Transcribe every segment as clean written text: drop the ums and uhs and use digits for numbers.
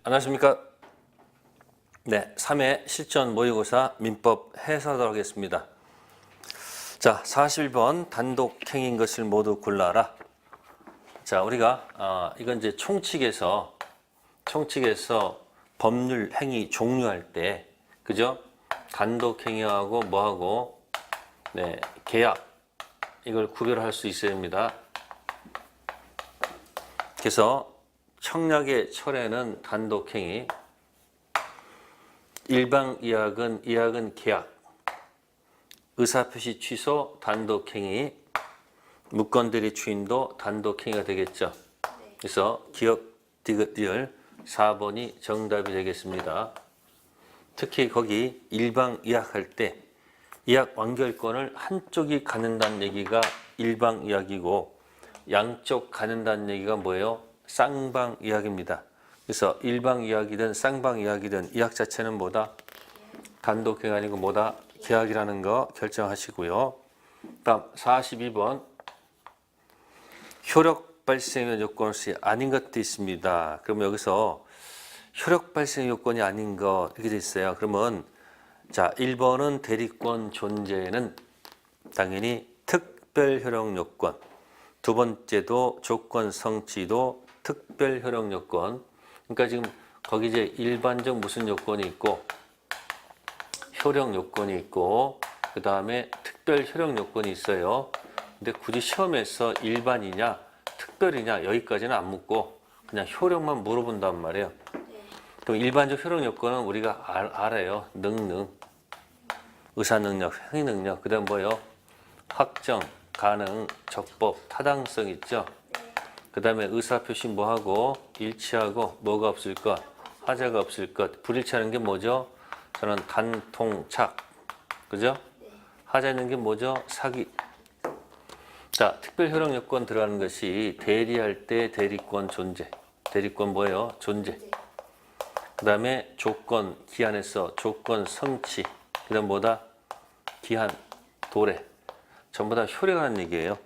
안녕하십니까. 네, 3회 실전 모의고사 민법 해설하도록 하겠습니다. 자, 41번 단독행위인 것을 모두 골라라. 자, 우리가 이건 이제 총칙에서 법률 행위 종류할 때, 그죠? 단독행위하고 뭐하고, 네, 계약, 이걸 구별할 수 있어야 합니다. 그래서 청약의 철회는 단독행위, 일방이약은 계약, 의사표시 취소 단독행위, 무건대리 추인도 단독행위가 되겠죠. 그래서 기억 디귿 4번이 정답이 되겠습니다. 특히 거기 일방이약할 때 이약 완결권을 한쪽이 갖는다는 얘기가 일방이약이고 양쪽 갖는다는 얘기가 뭐예요? 쌍방이약입니다. 그래서 일방이약이든 쌍방이약이든 이약 자체는 뭐다? 단독행위 아니고 뭐다? 계약이라는 거 결정하시고요. 다음 42번 효력 발생의 요건이 아닌 것도 있습니다. 그러면 여기서 효력 발생 요건이 아닌 거 이렇게 돼 있어요. 그러면 자 1번은 대리권 존재는 당연히 특별 효력 요건, 두 번째도 조건 성취도 특별 효력 요건. 그러니까 지금 거기 이제 일반적 무슨 요건이 있고 효력 요건이 있고 그 다음에 특별 효력 요건이 있어요. 근데 굳이 시험에서 일반이냐 특별이냐 여기까지는 안 묻고 그냥 효력만 물어본단 말이에요. 그럼 일반적 효력 요건은 우리가 알아요. 능능, 의사능력, 행위능력, 그 다음 뭐예요? 확정, 가능, 적법, 타당성 있죠. 그 다음에 의사표시 뭐하고 일치하고 뭐가 없을 것, 하자가 없을 것. 불일치하는 게 뭐죠? 저는 단통착, 그죠? 하자 있는 게 뭐죠? 사기. 자, 특별 효력 요건 들어가는 것이 대리할 때 대리권 존재. 대리권 뭐예요? 존재. 그 다음에 조건, 기한에서 조건 성취. 그 다음 뭐다? 기한, 도래. 전부 다 효력하는 얘기예요.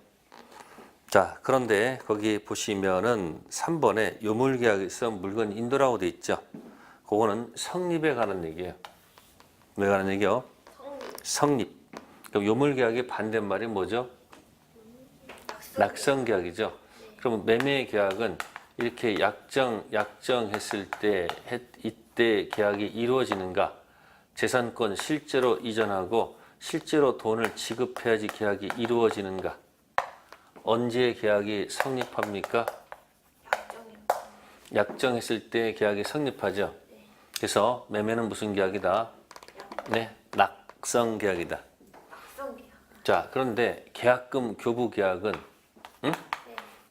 자, 그런데 거기 보시면은 3번에 요물계약에서 물건 인도라고 돼 있죠. 그거는 성립에 관한 얘기예요. 왜 관한 얘기요? 성립. 그럼 요물계약의 반대말이 뭐죠? 낙성계약이죠. 그럼 매매계약은 이렇게 약정했을 때 이때 계약이 이루어지는가? 재산권 실제로 이전하고 실제로 돈을 지급해야지 계약이 이루어지는가? 언제 계약이 성립합니까? 약정했을 때 계약이 성립하죠. 그래서 매매는 무슨 계약이다? 네, 낙성계약이다. 자, 그런데 계약금 교부 계약은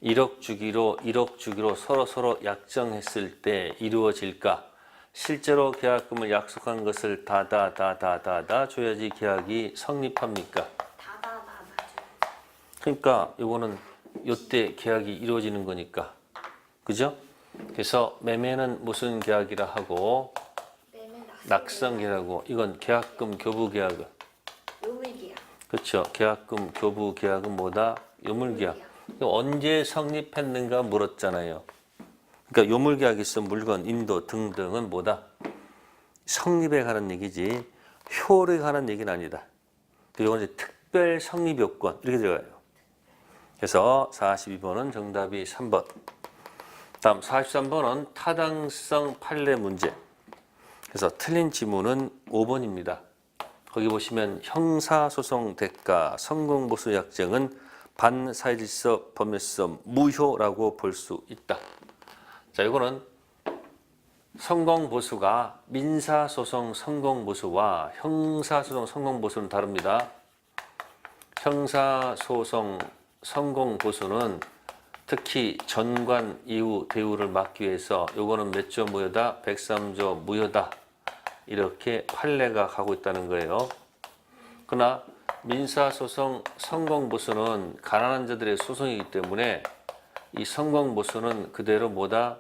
1억 주기로 서로 약정했을 때 이루어질까? 실제로 계약금을 약속한 것을 다 줘야지 계약이 성립합니까? 그러니까 이거는 이때 계약이 이루어지는 거니까. 그죠? 그래서 매매는 무슨 계약이라 하고 낙성계약이라고. 이건 계약금 교부 계약은 요물계약. 그렇죠. 계약금 교부 계약은 뭐다? 요물계약. 언제 성립했는가 물었잖아요. 그러니까 요물계약이 있어 물건 인도 등등은 뭐다? 성립에 관한 얘기지 효력에 관한 얘기는 아니다. 이건 이제 특별 성립 요건 이렇게 들어가요. 그래서 42번은 정답이 3번. 다음 43번은 타당성 판례 문제. 그래서 틀린 지문은 5번입니다. 거기 보시면 형사소송 대가 성공보수 약정은 반사회질서 법률성 무효라고 볼 수 있다. 자, 이거는 성공보수가 민사소송 성공보수와 형사소송 성공보수는 다릅니다. 형사소송 성공보수는 특히 전관 이후 대우를 막기 위해서 요거는 몇 조 무효다? 103조 무효다. 이렇게 판례가 가고 있다는 거예요. 그러나 민사소송 성공보수는 가난한 자들의 소송이기 때문에 이 성공보수는 그대로 뭐다?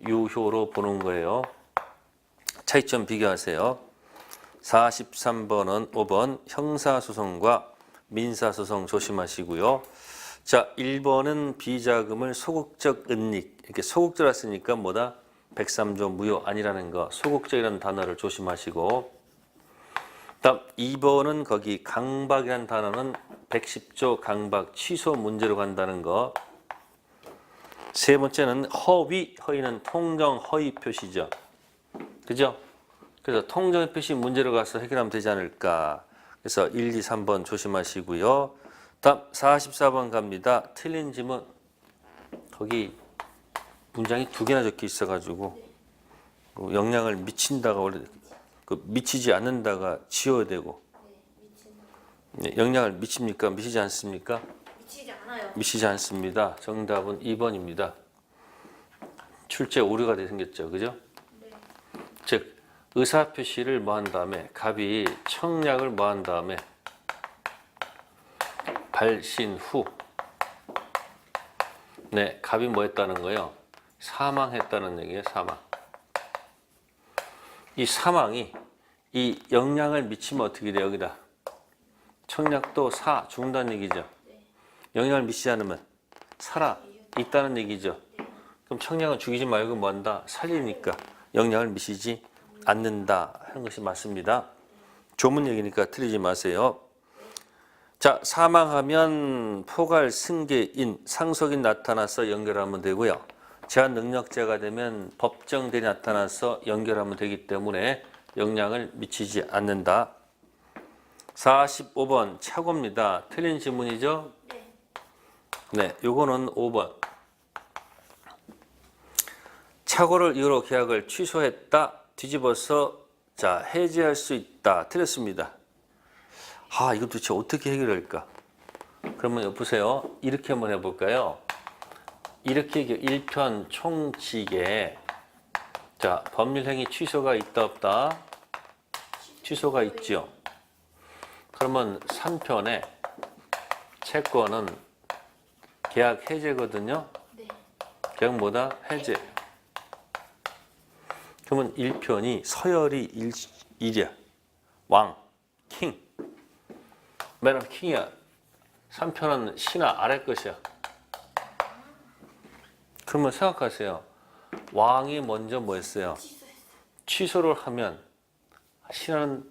유효로 보는 거예요. 차이점 비교하세요. 43번은 5번 형사소송과 민사소송 조심하시고요. 자, 1번은 비자금을 소극적 은닉. 이렇게 소극적으로 쓰니까 뭐다? 103조 무효 아니라는 거, 소극적이라는 단어를 조심하시고, 다음 2번은 거기 강박이라는 단어는 110조 강박 취소 문제로 간다는 거. 세 번째는 허위, 허위는 통정 허위 표시죠. 그죠? 그래서 통정 표시 문제로 가서 해결하면 되지 않을까. 그래서 1, 2, 3번 조심하시고요. 다음 44번 갑니다. 틀린 지문. 거기 문장이 2개나 적혀 있어가지고 영향을 미친다가 원래 미치지 않는다가 지워야 되고. 네, 영향을 미칩니까? 미치지 않습니까? 미치지 않아요. 미치지 않습니다. 정답은 2번입니다. 출제 오류가 생겼죠. 그죠? 네. 즉 의사 표시를 뭐 한 다음에 갑이 청약을 뭐 한 다음에 발신 후 네, 갑이 뭐 했다는 거예요? 사망했다는 얘기예요. 사망. 이 사망이 이 영향을 미치면 어떻게 돼요? 여기다 청약도 죽는다는 얘기죠. 영향을 미치지 않으면 살아 있다는 얘기죠. 그럼 청약은 죽이지 말고 뭐 한다? 살리니까 영향을 미치지 않는다 하는 것이 맞습니다. 조문 얘기니까 틀리지 마세요. 자, 사망하면 포괄 승계인, 상속인 나타나서 연결하면 되고요. 제한 능력자가 되면 법정대리 나타나서 연결하면 되기 때문에 영향을 미치지 않는다. 45번 착오입니다. 틀린 지문이죠? 네, 요거는 5번. 착오를 이유로 계약을 취소했다. 뒤집어서 자 해지할 수 있다. 틀렸습니다. 이거 도대체 어떻게 해결할까? 그러면 보세요. 이렇게 한번 해볼까요? 이렇게 1편 총칙에 자 법률행위 취소가 있다 없다? 취소가 있죠. 그러면 3편에 채권은 계약 해제거든요. 네. 계약 뭐다? 해제. 그러면 1편이 서열이 1이야. 왕, 킹. 맨 킹이야. 3편은 신하 아래 것이야. 그러면 생각하세요. 왕이 먼저 뭐 했어요? 취소를 하면 신하는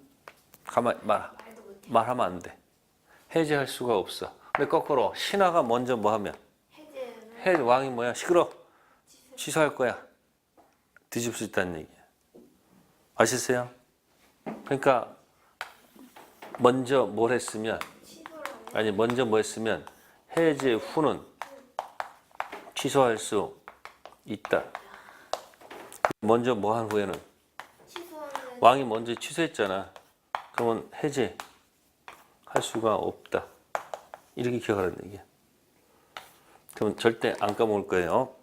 말하면 안 돼. 해제할 수가 없어. 근데 거꾸로 신하가 먼저 뭐 하면 왕이 뭐야? 시끄러. 취소할 거야. 뒤집을 수 있다는 얘기야. 아시세요? 그러니까 먼저 뭘 했으면 먼저 뭐 했으면 해제 후는 취소할 수 있다. 먼저 뭐 한 후에는 왕이 먼저 취소했잖아. 그러면 해제 할 수가 없다. 이렇게 기억하라는 얘기야. 그럼 절대 안 까먹을 거예요.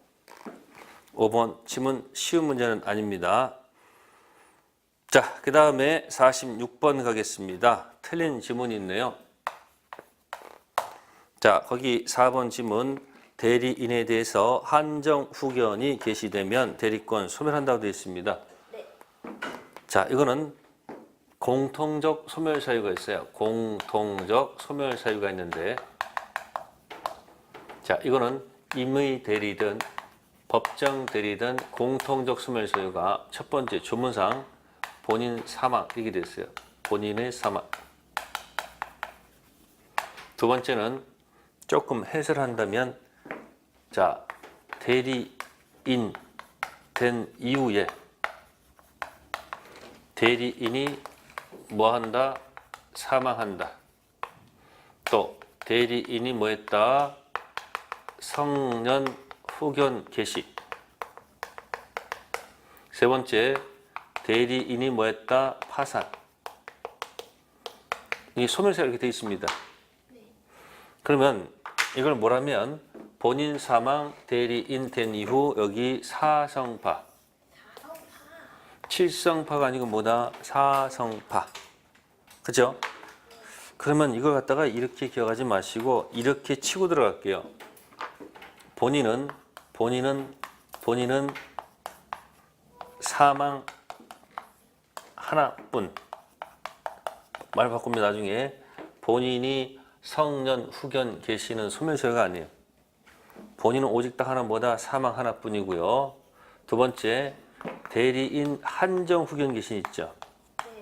5번 지문 쉬운 문제는 아닙니다. 자, 그 다음에 46번 가겠습니다. 틀린 지문이 있네요. 자, 거기 4번 지문 대리인에 대해서 한정 후견이 게시되면 대리권 소멸한다고 되어 있습니다. 네. 자, 이거는 공통적 소멸 사유가 있어요. 공통적 소멸 사유가 있는데 자, 이거는 임의 대리든 법정 대리든 공통적 소멸 사유가 첫 번째 조문상 본인 사망 이렇게 되어 있어요. 본인의 사망. 두 번째는 조금 해설한다면 자, 대리인 된 이후에 대리인이 뭐 한다? 사망한다. 또 대리인이 뭐 했다? 성년 후견 개시. 세 번째, 대리인이 뭐 했다? 파산. 이 소멸사 이렇게 되어 있습니다. 그러면 이걸 뭐라면 본인 사망, 대리인 된 이후 여기 사성파. 칠성파가 아니고 뭐다? 사성파. 그죠? 그러면 이걸 갖다가 이렇게 기억하지 마시고 이렇게 치고 들어갈게요. 본인은 사망 하나뿐. 말 바꾸면 나중에 본인이 성년 후견 계시는 소멸서가 아니에요. 본인은 오직 딱 하나 뭐다? 사망 하나뿐이고요. 두 번째, 대리인 한정후견 계신 있죠? 네.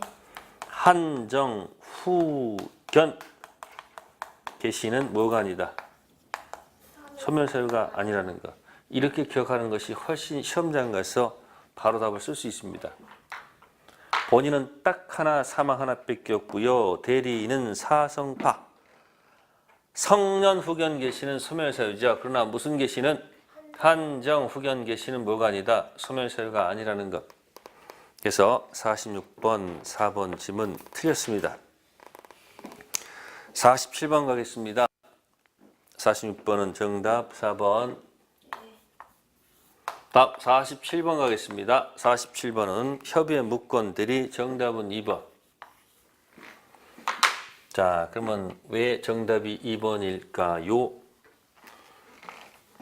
한정후견 계시는 뭐가 아니다? 소멸사유가 아니라는 거. 이렇게 기억하는 것이 훨씬 시험장 가서 바로 답을 쓸 수 있습니다. 본인은 딱 하나 사망 하나밖에 없고요. 대리인은 사성파. 성년 후견 계시는 소멸사유죠. 그러나 무슨 계시는 한정 후견 계시는 뭐가 아니다. 소멸사유가 아니라는 것. 그래서 46번 4번 질문 틀렸습니다. 47번 가겠습니다. 46번은 정답 4번. 답 47번 가겠습니다. 47번은 협의의 무건들이 정답은 2번. 자, 그러면 왜 정답이 2번일까요?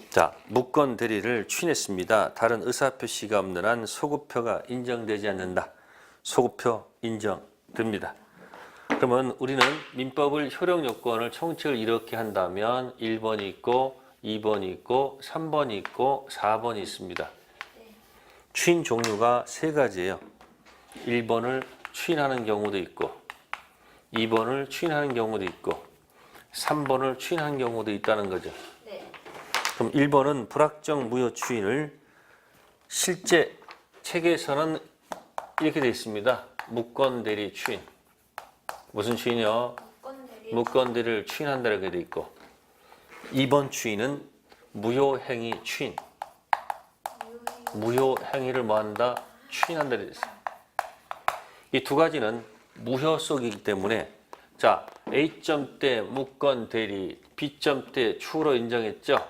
자, 무건 대리를 추인했습니다. 다른 의사표시가 없는 한 소급표가 인정되지 않는다. 소급표 인정됩니다. 그러면 우리는 민법을 효력 요건을 총칙을 이렇게 한다면 1번이 있고 2번이 있고 3번이 있고 4번이 있습니다. 추인 종류가 세 가지예요. 1번을 추인하는 경우도 있고 2번을 추인하는 경우도 있고 3번을 추인하는 경우도 있다는 거죠. 그럼 1번은 불확정 무효 추인을 실제 책에서는 이렇게 되어 있습니다. 무건 대리 추인. 무슨 추인이요? 무건 대리를 추인한다고 되어 있고 2번 추인은 무효행위 추인. 무효행위를 뭐한다? 추인한다 되어 있어요. 이 두 가지는 무효속이기 때문에 자 A점때 무건 대리, B점때 추로 인정했죠?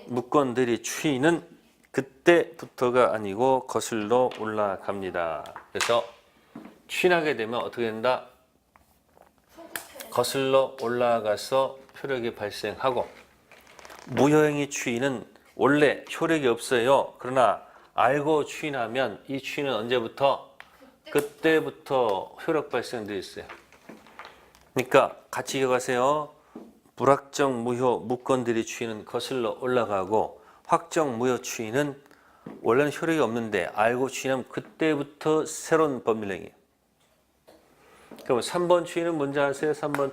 무건 대리 추인은 그때부터가 아니고 거슬러 올라갑니다. 그래서 추인하게 되면 어떻게 된다? 거슬러 올라가서 효력이 발생하고 무효행위 추인은 원래 효력이 없어요. 그러나 알고 추인하면 이 추인은 언제부터? 그때부터 효력 발생되어 있어요. 그러니까 같이 기억하세요. 불확정 무효 무건 대리 추인은 거슬러 올라가고 확정 무효 추인은 원래는 효력이 없는데 알고 추인하면 그때부터 새로운 법률행위예요. 그럼 3번 추인은 뭔지 아세요? 3번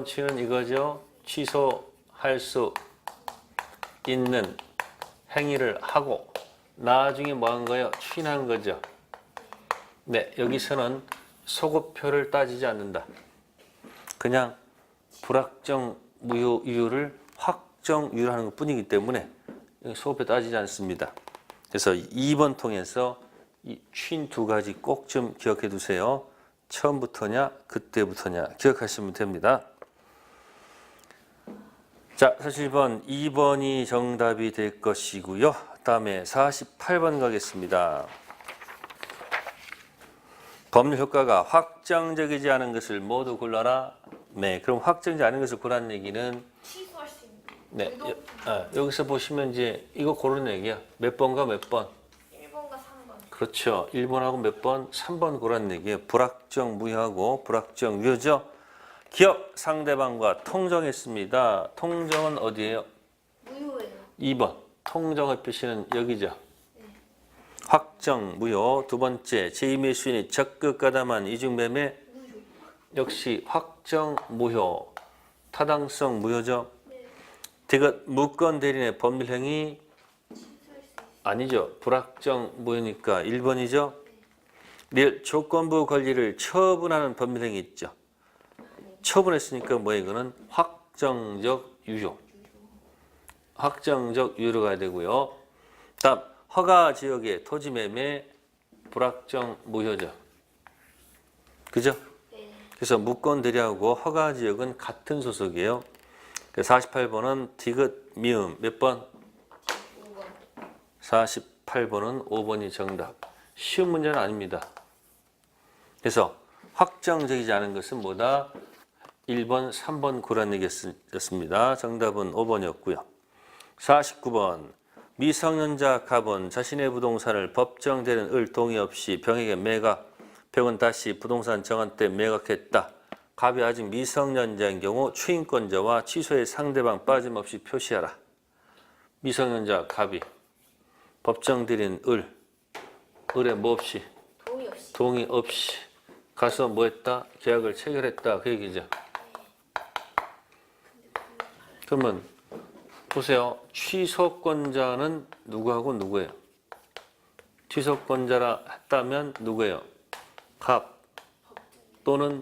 추인은 이거죠. 취소할 수 있는 행위를 하고 나중에 뭐 한 거예요? 추인한 거죠. 네, 여기서는 소급표를 따지지 않는다. 그냥 불확정 무효 이유를 확정 이유로 하는 것 뿐이기 때문에 소급표 따지지 않습니다. 그래서 2번 통해서 이 추인 두 가지 꼭 좀 기억해 두세요. 처음부터냐 그때부터냐 기억하시면 됩니다. 자, 41번 2번이 정답이 될 것이고요. 다음에 48번 가겠습니다. 법률 효과가 확정적이지 않은 것을 모두 골라라. 네, 그럼 확정적이지 않은 것을 고르는 얘기는 취소할 수 있는. 네, 여기서 보시면 이제 이거 고르는 얘기야. 몇 번과 몇 번? 1번과 3번. 그렇죠. 1번하고 몇 번? 3번 고르는 얘기예요. 불확정 무효하고 불확정 유효죠. 기업 상대방과 통정했습니다. 통정은 어디예요? 무효예요. 2번. 통정의 표시는 여기죠. 확정 무효. 두 번째 제2매 수인이 적극 가담한 이중매매 역시 확정 무효. 타당성 무효죠. 디귿 무건 대리인의 법률행위 아니죠. 불확정 무효니까 1번이죠. 리을 조건부 권리를 처분하는 법률행위 있죠. 처분했으니까 뭐 이거는 확정적 유효. 확정적 유효로 가야 되고요. 다음 허가 지역의 토지 매매 불확정 무효죠. 그죠? 그래서 무건 대리하고 허가 지역은 같은 소속이에요. 48번은 디귿 미음 몇 번? 5번. 48번은 5번이 정답. 쉬운 문제는 아닙니다. 그래서 확정적이지 않은 것은 뭐다? 1번, 3번 고라는 얘기였습니다. 정답은 5번이었고요. 49번 미성년자 갑은 자신의 부동산을 법정되는 을 동의 없이 병에게 매각, 병은 다시 부동산 정한 때 매각했다. 갑이 아직 미성년자인 경우 추인권자와 취소의 상대방 빠짐없이 표시하라. 미성년자 갑이 법정 들인 을에 뭐 없이? 동의 없이. 동의 없이 가서 뭐 했다? 계약을 체결했다. 그 얘기죠. 그러면 보세요. 취소권자는 누구하고 누구예요? 취소권자라 했다면 누구예요? 갑 또는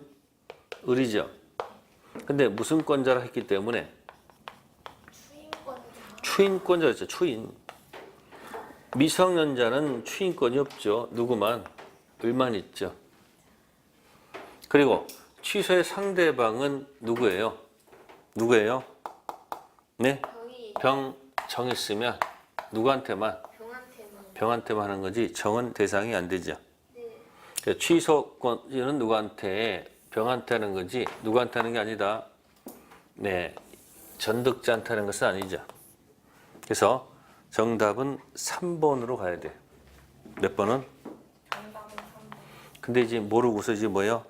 을이죠. 근데 무슨 권자라 했기 때문에 추인권자. 추인권자였죠. 추인. 미성년자는 추인권이 없죠. 누구만? 을만 있죠. 그리고 취소의 상대방은 누구예요? 누구예요? 네? 병이 병 있으면 누구한테만? 병한테만. 병한테만 하는 거지 정은 대상이 안 되죠. 네. 취소권은 누구한테? 병한테 하는 거지 누구한테 하는 게 아니다. 네, 전득자한테 하는 것은 아니죠. 그래서 정답은 3번으로 가야 돼. 몇 번은? 정답은 3번. 근데 이제 모르고서 이제 뭐예요?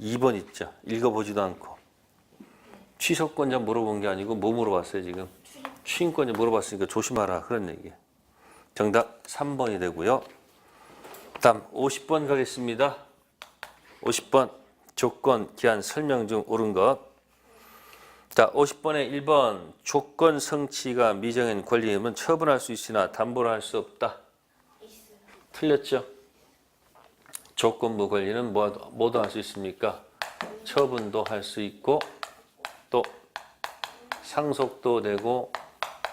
2번 있죠. 읽어보지도 않고. 취소권자 물어본 게 아니고 뭐 물어봤어요 지금? 추인권자 물어봤으니까 조심하라 그런 얘기예요. 정답 3번이 되고요. 다음 50번 가겠습니다. 50번 조건, 기한, 설명 중 옳은 것. 자, 50번에 1번 조건 성취가 미정인 권리임은 처분할 수 있으나 담보를 할 수 없다. 있어요. 틀렸죠? 조건부 권리는 뭐도 할 수 있습니까? 처분도 할 수 있고 또 상속도 되고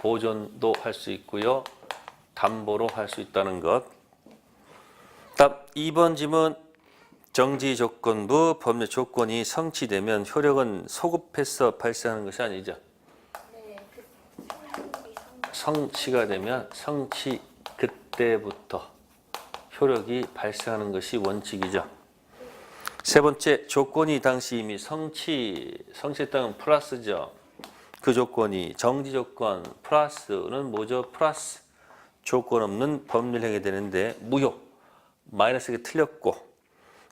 보존도 할 수 있고요. 담보로 할 수 있다는 것. 답 2번 질문. 정지 조건부 법률 조건이 성취되면 효력은 소급해서 발생하는 것이 아니죠. 네. 그 성분이 성취가 되면 성취 그때부터 효력이 발생하는 것이 원칙이죠. 세 번째, 조건이 당시 이미 성취했다는 플러스죠. 그 조건이 정지 조건 플러스는 뭐죠? 플러스 조건 없는 법률 행위 되는데 무효 마이너스가 틀렸고.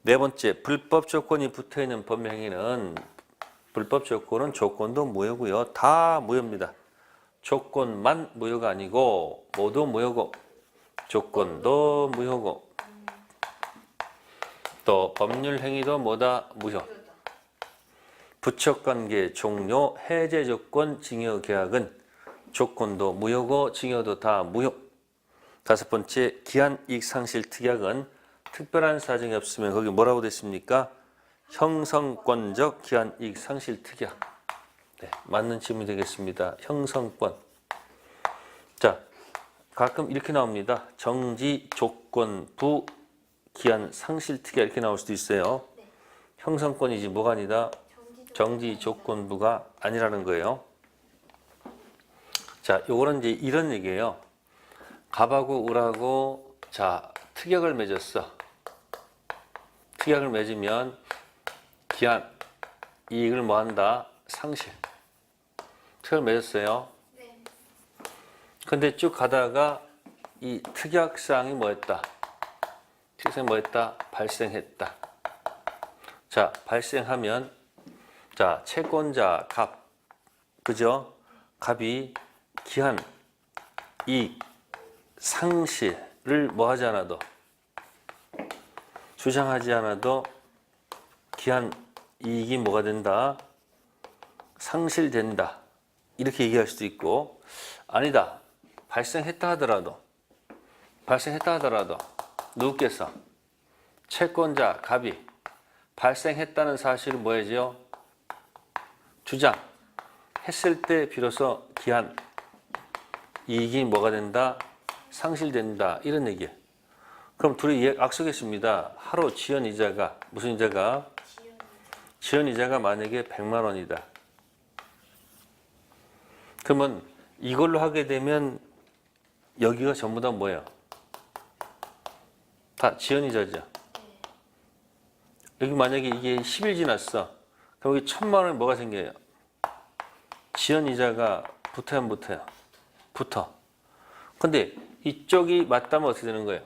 네 번째, 불법 조건이 붙어있는 법률 행위는 불법 조건은 조건도 무효고요. 다 무효입니다. 조건만 무효가 아니고 모두 무효고 조건도 무효고 또 법률 행위도 뭐다? 무효. 부척관계 종료, 해제 조건, 징여 계약은 조건도 무효고 징여도 다 무효. 다섯 번째, 기한 이익 상실 특약은 특별한 사정이 없으면 거기 뭐라고 됐습니까? 형성권적 기한 이익 상실 특약. 네, 맞는 질문이 되겠습니다. 형성권. 자, 가끔 이렇게 나옵니다. 정지 조건부 기한 상실 특약 이렇게 나올 수도 있어요. 네. 형성권이지 뭐가 아니다. 정지 조건부가 아니라는 거예요. 자, 요거는 이제 이런 얘기예요. 갑하고 을하고 자 특약을 맺었어. 특약을 맺으면 기한 이익을 뭐 한다? 상실. 특약을 맺었어요. 네. 근데 쭉 가다가 이 특약사항이 뭐였다? 특약사항이 뭐였다? 발생했다. 자, 발생하면 자, 채권자 갑. 그죠? 갑이 기한 이익 상실을 뭐 하지 않아도 주장하지 않아도 기한 이익이 뭐가 된다? 상실된다. 이렇게 얘기할 수도 있고 아니다. 발생했다 하더라도 누구께서 채권자 갑이 발생했다는 사실을 뭐 해야죠? 주장했을 때 비로소 기한 이익이 뭐가 된다? 상실된다. 이런 얘기예요. 그럼 둘이 약속했습니다. 하루 지연 이자가 무슨 이자가? 지연 이자가 만약에 100만 원이다. 그러면 이걸로 하게 되면 여기가 전부 다 뭐예요? 다 지연 이자죠. 여기 만약에 이게 10일 지났어. 그럼 여기 1000만 원에 뭐가 생겨요? 지연 이자가 붙어요, 안 붙어요? 붙어. 근데 이쪽이 맞다면 어떻게 되는 거예요?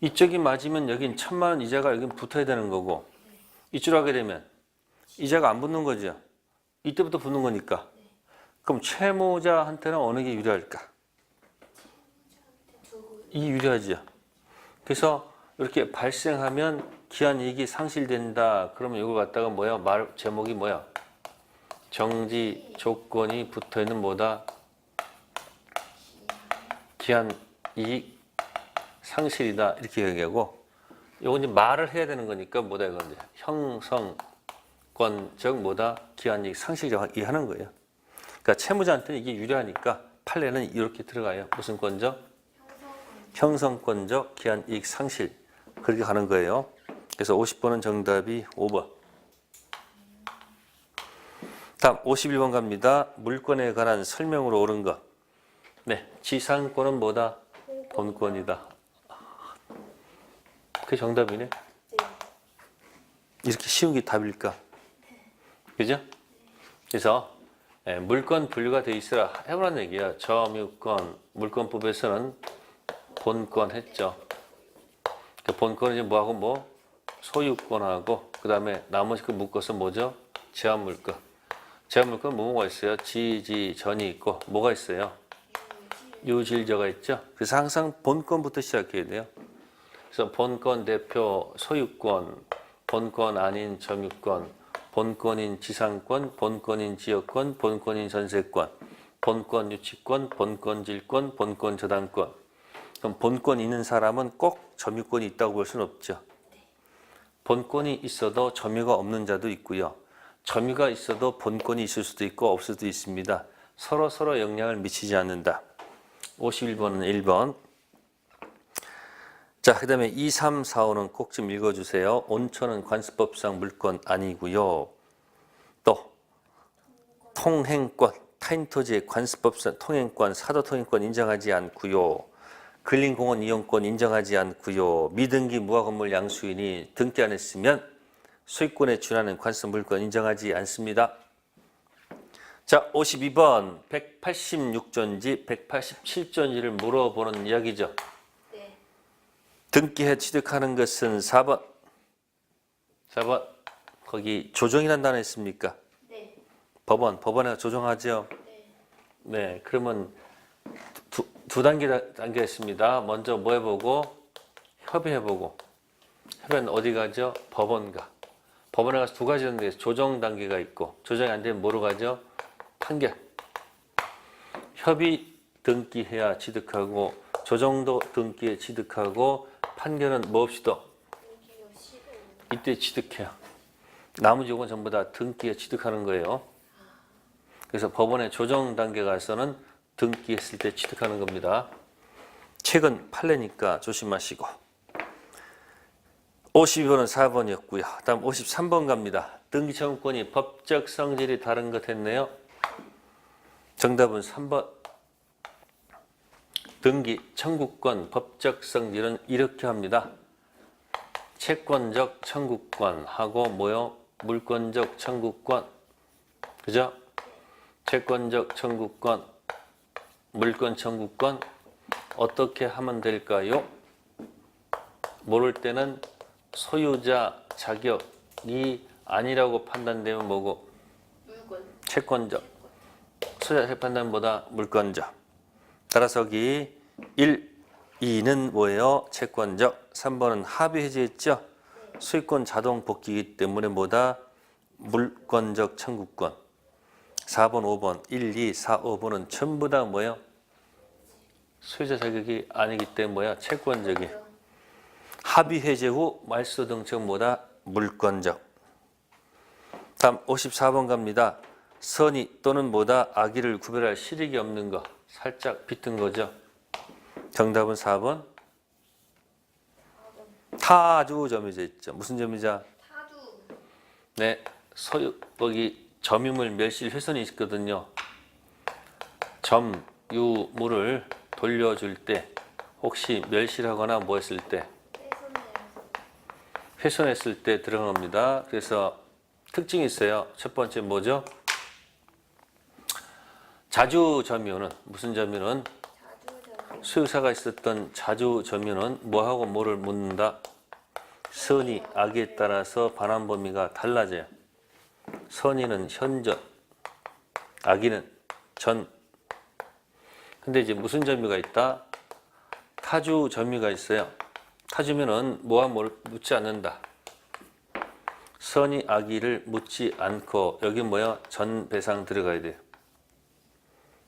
이쪽이 맞으면 여긴 1000만 원 이자가 여긴 붙어야 되는 거고 이쪽으로 하게 되면 이자가 안 붙는 거죠. 이때부터 붙는 거니까. 그럼 채무자한테는 어느 게 유리할까? 두고 이 유리하죠. 그래서 이렇게 발생하면 기한이익이 상실된다. 그러면 이거 갖다가 뭐야? 말 제목이 뭐야? 정지 조건이 붙어 있는 뭐다? 기한이익 상실이다. 이렇게 얘기하고, 이건 이제 말을 해야 되는 거니까 뭐다 이건 이제 형성권적 뭐다? 기한이익 상실이 하는 거예요. 그러니까 채무자한테는 이게 유리하니까 판례는 이렇게 들어가요. 무슨 권적? 형성권적 기한이익 상실. 그렇게 가는 거예요. 그래서 50번은 정답이 5번. 다음 51번 갑니다. 물권에 관한 설명으로 옳은 것. 네, 지상권은 뭐다? 본권이다. 그게 정답이네. 네. 이렇게 쉬운 게 답일까? 그죠? 그래서 물권 분류가 돼 있으라 해보라는 얘기야. 점유권, 물권법에서는 본권 했죠. 그 본권은 이제 뭐하고 뭐 소유권하고 그 다음에 나머지 그 묶어서 뭐죠? 제한물권. 제한물권 뭐가 있어요? 지지, 전이 있고 뭐가 있어요? 유질저가 있죠. 그래서 항상 본권부터 시작해야 돼요. 그래서 본권 대표 소유권, 본권 아닌 점유권, 본권인 지상권, 본권인 지역권, 본권인 전세권, 본권 유치권, 본권 질권, 본권 저당권. 그럼 본권 있는 사람은 꼭 점유권이 있다고 볼 수는 없죠. 본권이 있어도 점유가 없는 자도 있고요. 점유가 있어도 본권이 있을 수도 있고 없을 수도 있습니다. 서로 영향을 미치지 않는다. 51번은 1번. 자, 그 다음에 2, 3, 4, 5는 꼭 좀 읽어주세요. 온천은 관습법상 물권 아니고요. 또 통행권, 타인 토지의 관습법상 통행권, 사도 통행권 인정하지 않고요. 근린공원 이용권 인정하지 않고요. 미등기 무화건물 양수인이 등기 안 했으면 소유권에 준하는 관습 물권 인정하지 않습니다. 자, 52번 186조인지 187조인지를 물어보는 이야기죠. 네. 등기해 취득하는 것은 4번. 4번. 거기 조정이라는 단어 있습니까? 네. 법원에 조정하죠. 네. 네, 그러면 두 단계가 있습니다. 먼저 뭐 해보고 협의해보고. 협의는 어디 가죠? 법원 가. 법원에 가서 두 가지 있는데 조정 단계가 있고 조정이 안 되면 뭐로 가죠? 판결. 협의 등기해야 취득하고 조정도 등기에 취득하고 판결은 뭐 없이도 여기요 시도. 이때 취득해요. 나머지 요건 전부 다 등기에 취득하는 거예요. 그래서 법원의 조정 단계 가서는 등기했을 때 취득하는 겁니다. 최근 판례니까 조심하시고. 52번은 4번이었고요. 다음 53번 갑니다. 등기 청구권이 법적 성질이 다른 것 했네요. 정답은 3번. 등기 청구권 법적 성질은 이렇게 합니다. 채권적 청구권하고 뭐요? 물권적 청구권. 그죠? 채권적 청구권, 물권 청구권 어떻게 하면 될까요? 모를 때는 소유자 자격이 아니라고 판단되면 뭐고? 물건. 채권적. 소유자 판단보다 물권적. 따라서 여기 1, 2는 뭐예요? 채권적. 3번은 합의 해제했죠? 소유권 자동 복귀이기 때문에 뭐다? 물권적 청구권. 4번, 5번, 1, 2, 4, 5번은 전부 다 뭐예요? 소유자 자격이 아니기 때문에 뭐야? 채권적이. 합의 해제 후 말소 등청 뭐다? 물권적. 다음 54번 갑니다. 선의 또는 뭐다? 악의를 구별할 실익이 없는 거. 살짝 비튼 거죠. 정답은 4번. 타주 점유자 있죠. 무슨 점유자? 타주. 네, 소유 거기 점유물 멸실 훼손이 있거든요. 점유물을 돌려줄 때 혹시 멸실하거나 뭐 했을 때 훼손했을 때 들어간 겁니다. 그래서 특징이 있어요. 첫 번째 뭐죠? 자주 점유는 무슨 점유는 소유사가 있었던 자주 점유는 뭐하고 뭐를 묻는다? 선의, 악에 따라서 반환 범위가 달라져요. 선의는 현존, 악의는 전. 근데 이제 무슨 점유가 있다? 타주 점유가 있어요. 타주면은 뭐와 묻지 않는다. 선이 아기를 묻지 않고 여기 뭐야? 전 배상 들어가야 돼요.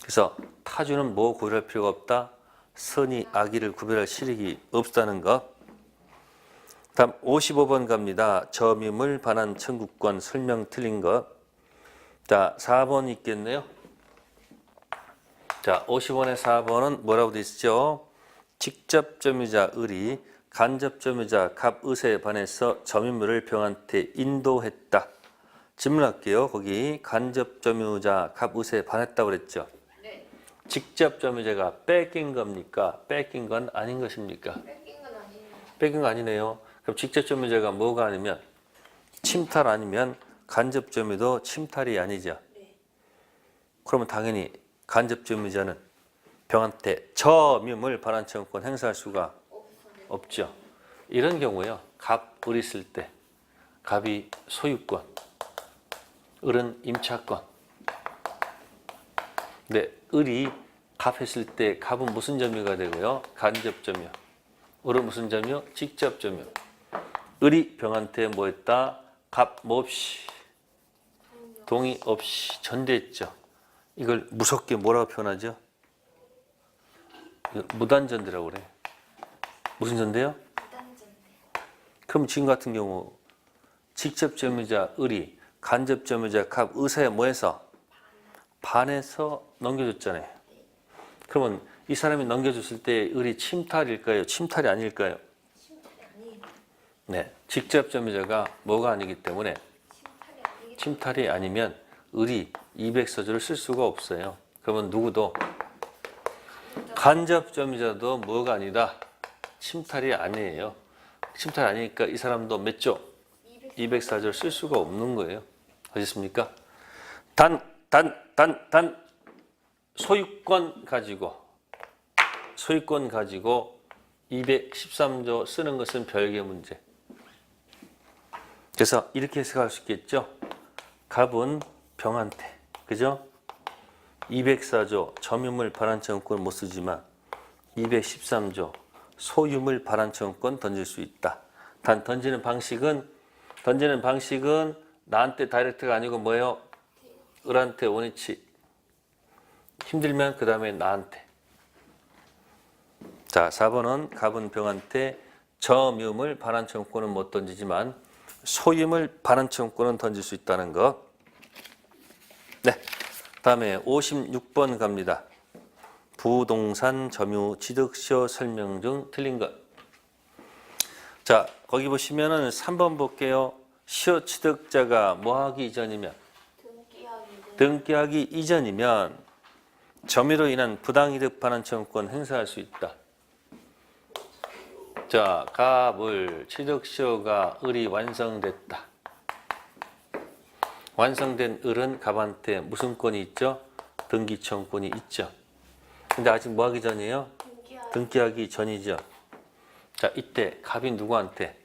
그래서 타주는 뭐 구별할 필요가 없다. 선이 아기를 구별할 실익이 없다는 것. 다음 55번 갑니다. 점유물 반환 청구권 설명 틀린 것. 자, 4번 있겠네요. 자, 50원의 4번은 뭐라고 되어 있죠? 직접 점유자 을이 간접 점유자 갑의사에 반해서 점유물을 병한테 인도했다. 질문할게요. 거기 간접 점유자 갑의사에 반했다고 그랬죠? 네. 직접 점유자가 뺏긴 겁니까? 뺏긴 건 아닌 것입니까? 뺏긴 건 아니에요. 뺏긴 거 아니네요. 그럼 직접 점유자가 뭐가 아니면 침탈 아니면 간접 점유도 침탈이 아니죠. 네. 그러면 당연히 간접 점유자는 병한테 점유물 반환 청구권 행사할 수가 없어요. 없죠. 이런 경우에요. 갑을 있을 때 갑이 소유권, 을은 임차권. 근데 을이 갑했을 때 갑은 무슨 점유가 되고요? 간접 점유. 을은 무슨 점유? 직접 점유. 을이 병한테 뭐 했다? 갑 뭐 없이 동의 없이 전대했죠. 이걸 무섭게 뭐라고 표현하죠? 무단전대라고 그래. 무슨 전대요? 무단전대. 그럼 지금 같은 경우 직접 점유자 을이 간접 점유자 갑 의사에 뭐해서 반해서 넘겨줬잖아요. 그러면 이 사람이 넘겨줬을 때 을이 침탈일까요? 침탈이 아닐까요? 침탈이 아니에요. 네, 직접 점유자가 뭐가 아니기 때문에 침탈이 아니기 침탈이 아니면 을이 200서주를 쓸 수가 없어요. 그러면 누구도 간접 점유자도 뭐가 아니다. 침탈이 아니에요. 침탈이 아니니까 이 사람도 몇 조? 204조를 쓸 수가 없는 거예요. 아셨습니까? 단 소유권 가지고 213조 쓰는 것은 별개 문제. 그래서 이렇게 해석할 수 있겠죠. 갑은 병한테, 그죠? 204조 점유물 반환 청구권 못 쓰지만 213조 소유물 반환 청구권 던질 수 있다. 단 던지는 방식은 나한테 다이렉트가 아니고 뭐예요? 을한테 원위치. 힘들면 그 다음에 나한테. 자, 4번은 갑은 병한테 점유물 반환 청구권은 못 던지지만 소유물 반환 청구권은 던질 수 있다는 것. 네, 다음에 56번 갑니다. 부동산 점유 취득서 설명 중 틀린 것. 자, 거기 보시면은 3번 볼게요. 시효 취득자가 뭐하기 이전이면 등기하기 이전이면 점유로 인한 부당이득 반환 청구권 행사할 수 있다. 자, 갑을 취득시효가 을이 완성됐다. 완성된 을은 갑한테 무슨 권이 있죠? 등기 청구권이 있죠. 근데 아직 뭐 하기 전이에요? 등기하기 전이죠. 자, 이때 갑이 누구한테?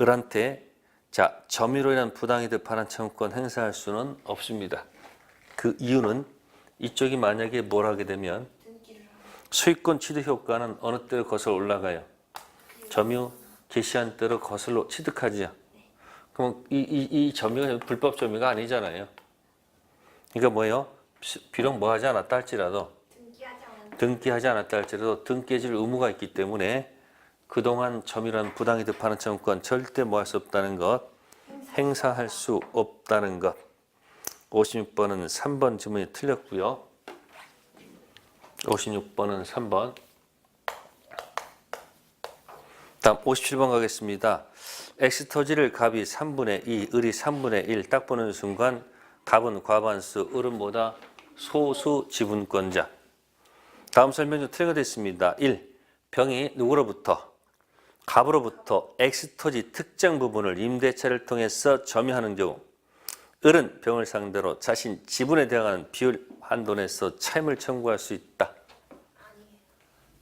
을한테 자, 점유로 인한 부당이득 반환 청구권 행사할 수는 없습니다. 그 이유는 이쪽이 만약에 뭘 하게 되면 소유권 취득 효과는 어느 때로 거슬러 올라가요? 점유 개시한 때로 거슬러 취득하지요. 그럼 이 점유가 불법 점유가 아니잖아요. 그러니까 뭐예요? 비록 뭐 하지 않았다 할지라도 등기하지 않았다 할지라도 등기해줄 의무가 있기 때문에 그동안 점유란 부당이득 반환 청구권 절대 뭐 할 수 없다는 것, 행사할 수 없다는 것. 56번은 3번 지문이 틀렸고요. 56번은 3번. 다음 57번 가겠습니다. X토지를 갑이 3분의 2, 을이 3분의 1 딱 보는 순간 갑은 과반수, 을은 뭐다? 소수 지분권자. 다음 설명 중 틀린 거 됐습니다. 1. 병이 누구로부터? 갑으로부터 X토지 특정 부분을 임대차를 통해서 점유하는 경우 을은 병을 상대로 자신 지분에 대한 비율 한도 내에서 차임을 청구할 수 있다.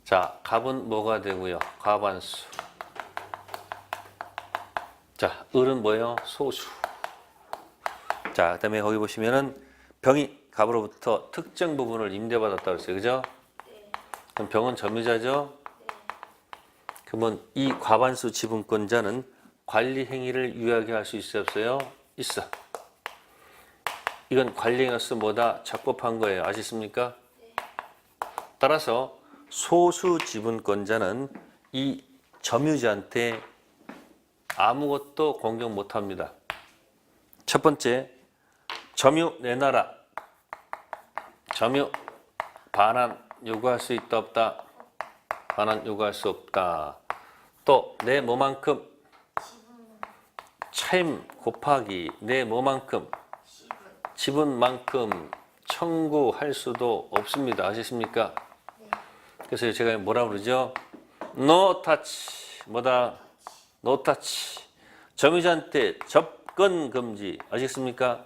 자, 갑은 뭐가 되고요? 과반수. 자, 을은 뭐예요? 소수. 자, 그다음에 거기 보시면은 병이 갑으로부터 특정 부분을 임대받았다고 했어요. 그죠? 네. 그럼 병은 점유자죠? 네. 그러면 이 과반수 지분권자는 관리 행위를 유효하게 할 수 있어요? 없어요? 있어. 이건 관리 행위로서 뭐다? 적법한 거예요. 아시습니까? 네. 따라서 소수 지분권자는 이 점유자한테 아무것도 공격 못합니다. 첫 번째, 점유 내놔라. 점유 반환 요구할 수 있다 없다? 반환 요구할 수 없다. 또 내 뭐만큼 차임 곱하기 내 뭐만큼 지분만큼 청구할 수도 없습니다. 아시십니까? 네. 그래서 제가 뭐라 그러죠? No touch. 뭐다? No touch. 점유자한테 접근 금지. 아시겠습니까?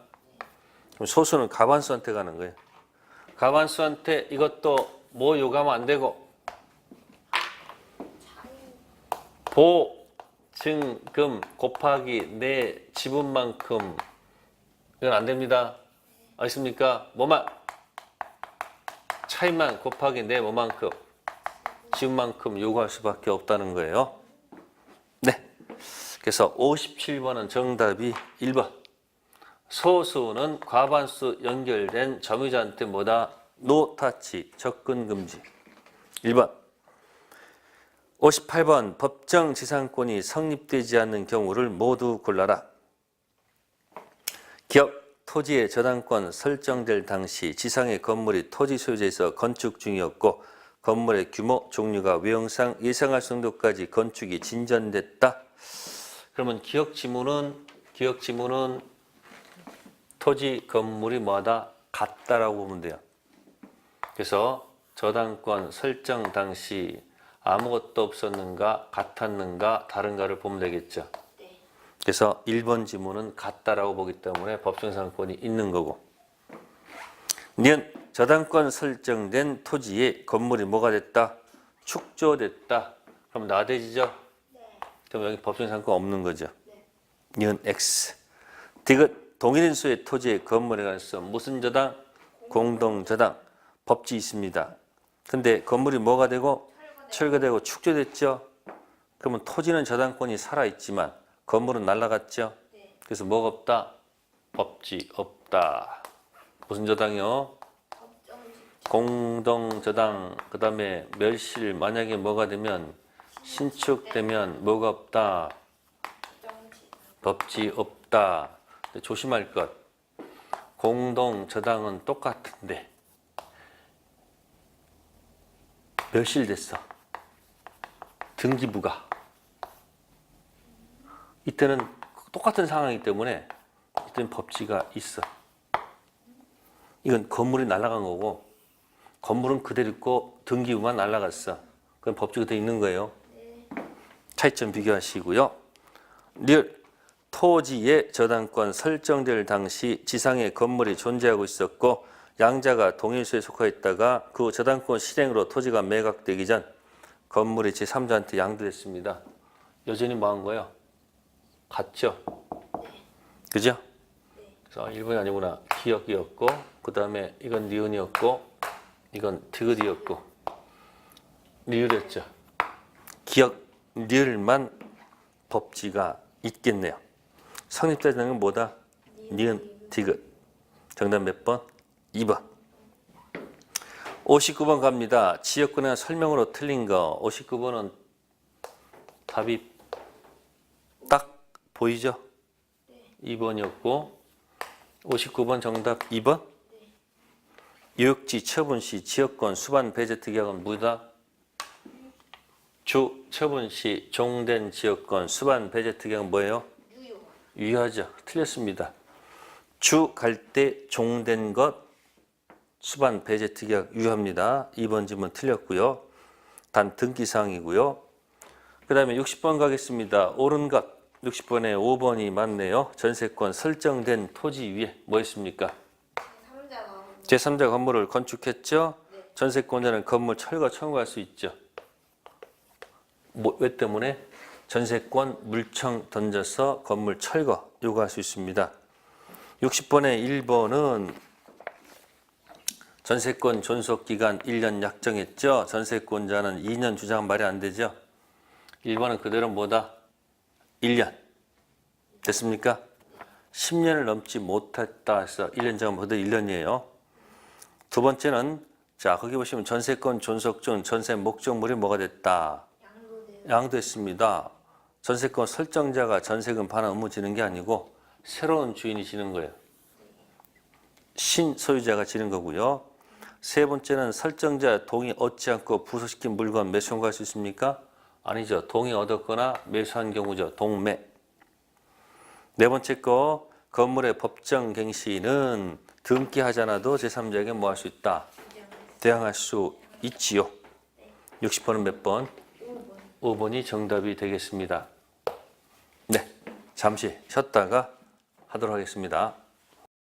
그럼 소수는 과반수한테 가는 거예요. 과반수한테 이것도 뭐 요구하면 안 되고 보증금 곱하기 내 지분만큼 이건 안 됩니다. 아십니까? 뭐만 차이만 곱하기 내 뭐만큼 지분만큼 요구할 수밖에 없다는 거예요. 네. 그래서 57번은 정답이 1번. 소수는 과반수 연결된 점유자한테 뭐다? 노타치, 접근 금지. 1번. 58번 법정 지상권이 성립되지 않는 경우를 모두 골라라. 기업 토지의 저당권 설정될 당시 지상의 건물이 토지 소유자에서 건축 중이었고 건물의 규모, 종류가 외형상 예상할 정도까지 건축이 진전됐다. 그러면 기억 지문은 토지 건물이 뭐하다? 같다라고 보면 돼요. 그래서 저당권 설정 당시 아무것도 없었는가, 같았는가, 다른가를 보면 되겠죠. 네. 그래서 1번 지문은 같다라고 보기 때문에 법정상권이 있는 거고. 니은 저당권 설정된 토지에 건물이 뭐가 됐다? 축조됐다. 그럼 나대지죠? 네. 그럼 여기 법정상권 없는 거죠. 네. 니은 X. 디귿 동일인수의 토지의 건물에 관해서 무슨 저당? 공동저당. 법지 있습니다. 근데 건물이 뭐가 되고? 철거되고 축조됐죠? 그러면 토지는 저당권이 살아있지만 건물은 날아갔죠? 네. 그래서 뭐가 없다? 법지 없다. 무슨 저당이요? 공동저당. 그 다음에 멸실 만약에 뭐가 되면 신축되면 뭐가 없다? 법지 없다. 근데 조심할 것. 공동저당은 똑같은데 멸실됐어. 등기부가. 이때는 똑같은 상황이기 때문에 이때는 법지가 있어. 이건 건물이 날아간 거고 건물은 그대로 있고 등기부만 날아갔어. 그럼 법지가 돼 있는 거예요. 네. 차이점 비교하시고요. 리을 토지의 저당권 설정될 당시 지상의 건물이 존재하고 있었고 양자가 동일수에 속하였다가 그 저당권 실행으로 토지가 매각되기 전 건물이 제3자한테 양도됐습니다. 여전히 뭐 한 거예요? 같죠? 그죠? 그래서 1번이 아니구나. 기역이었고 그 다음에 이건 니은이었고 이건 디귿이었고 리을이었죠. 기역, 리을만 법지가 있겠네요. 성립되는 건 뭐다? 니은, 디귿. 정답 몇 번? 2번. 59번 갑니다. 지역권의 설명으로 틀린 거. 59번은 답이 딱 보이죠? 2번이었고 59번 정답 2번. 유역지 처분 시 지역권 수반 배제 특약은 뭐다? 주 처분 시 종된 지역권 수반 배제 특약은 뭐예요? 유효하죠. 틀렸습니다. 주 갈 때 종된 것 수반 배제 특약 유효합니다. 2번 질문 틀렸고요. 단 등기사항이고요. 그 다음에 60번 가겠습니다. 옳은 것 60번에 5번이 맞네요. 전세권 설정된 토지 위에 뭐 있습니까? 제3자 건물을 건축했죠. 네. 전세권자는 건물 철거 청구할 수 있죠. 왜 때문에? 전세권 물청 던져서 건물 철거 요구할 수 있습니다. 60번에 1번은 전세권 존속 기간 1년 약정했죠. 전세권자는 2년 주장 말이 안 되죠. 1번은 그대로 뭐다? 1년. 됐습니까? 10년을 넘지 못했다 해서 1년 정은 그대로 1년이에요. 두 번째는 자, 거기 보시면 전세권 존속 중 전세 목적물이 뭐가 됐다? 양도했습니다. 전세권 설정자가 전세금 반환 의무 지는 게 아니고 새로운 주인이 지는 거예요. 신소유자가 지는 거고요. 세 번째는 설정자 동의 얻지 않고 부속시킨 물건 매수 청구할 수 있습니까? 아니죠. 동의 얻었거나 매수한 경우죠. 동매. 네 번째 거 건물의 법정 갱신은 등기하지 않아도 제3자에게 뭐 할 수 있다? 대항할 수 있지요. 60번은 몇 번? 5번이 정답이 되겠습니다. 네, 잠시 쉬었다가 하도록 하겠습니다.